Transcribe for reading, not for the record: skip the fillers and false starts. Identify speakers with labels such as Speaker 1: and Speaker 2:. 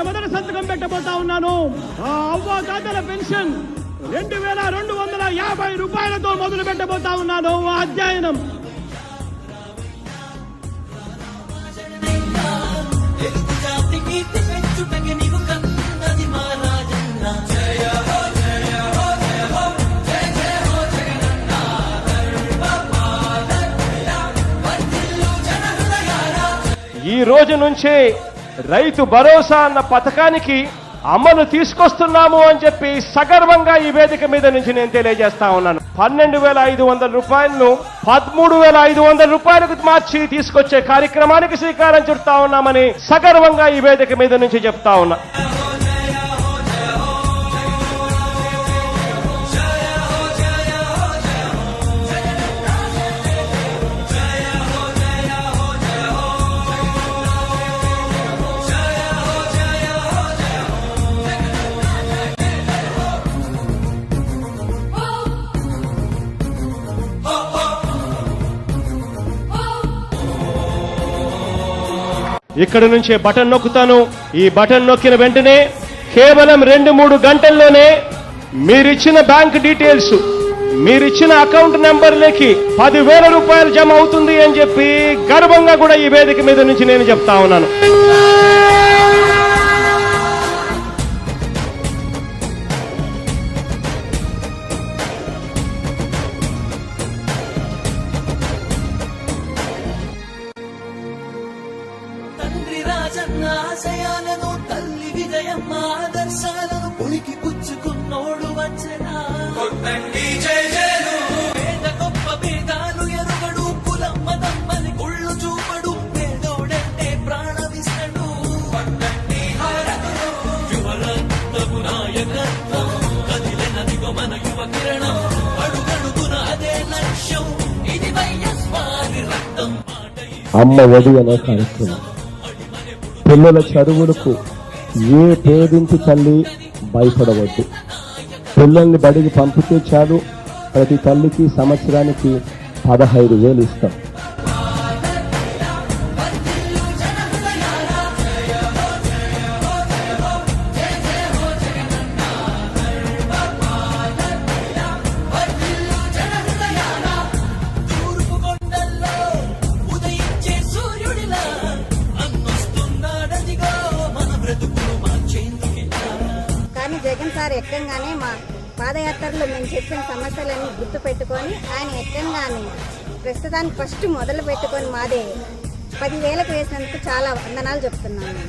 Speaker 1: మొట్టమొదటి సంతకం పెట్టబోతా ఉన్నాను. ఆ అవ్వాతాతల పెన్షన్ 2250 రూపాయలతో మొదలు పెట్టబోతా ఉన్నాను ఆ అధ్యయనం.
Speaker 2: ఈ రోజు నుంచి రైతు భరోసా అన్న పథకానికి అమలు తీసుకొస్తున్నాము అని చెప్పి సగర్వంగా ఈ వేదిక మీద నుంచి నేను తెలియజేస్తా ఉన్నాను. 12,500 రూపాయలను 13,500 రూపాయలకు మార్చి తీసుకొచ్చే కార్యక్రమానికి శ్రీకారం చుడతా ఉన్నామని సగర్వంగా ఈ వేదిక మీద నుంచి చెప్తా ఉన్నా. ఇక్కడ నుంచే బటన్ నొక్కుతాను. ఈ బటన్ నొక్కిన వెంటనే కేవలం 2-3 గంటల్లోనే మీరిచ్చిన బ్యాంక్ డీటెయిల్స్, మీరిచ్చిన అకౌంట్ నెంబర్లకి 10,000 రూపాయలు జమ అవుతుంది అని చెప్పి గర్వంగా కూడా ఈ వేదిక మీద నుంచి నేను చెప్తా ఉన్నాను.
Speaker 3: ఆశయాలను తల్లి విజయమ్మ ఆదర్శాలను పులికి పుచ్చుకున్నోడు వచ్చనా. పేద గొప్ప భేదాలు ఎరుగడు, కులమ్మ దమ్మని గుళ్ళు చూపడు, పేదోడంటే ప్రాణమిస్తడు. యువరత్నపు నాయకత్వం కదిలినదిగో మన యువ కిరణం, అడుగడుగున అదే లక్ష్యం, ఇది వైఎస్ఆర్ రక్తం.
Speaker 4: అమ్మ ఒడి అనే కార్యక్రమం పిల్లల చదువులకు ఏ పేదింటి తల్లి భయపడవద్దు. పిల్లల్ని బడికి పంపితే చాలు, ప్రతి తల్లికి సంవత్సరానికి 15,000 ఇస్తాం.
Speaker 5: కానీ జగన్ సార్ ఎక్కంగానే మా పాదయాత్రలో మేము చెప్పిన సమస్యలన్నీ గుర్తు పెట్టుకొని ఆయన ఎక్కంగానే ప్రస్తుతానికి ఫస్ట్ మొదలు పెట్టుకొని మాదే 10,000కు వేసినందుకు చాలా వందనాలు చెప్తున్నాను.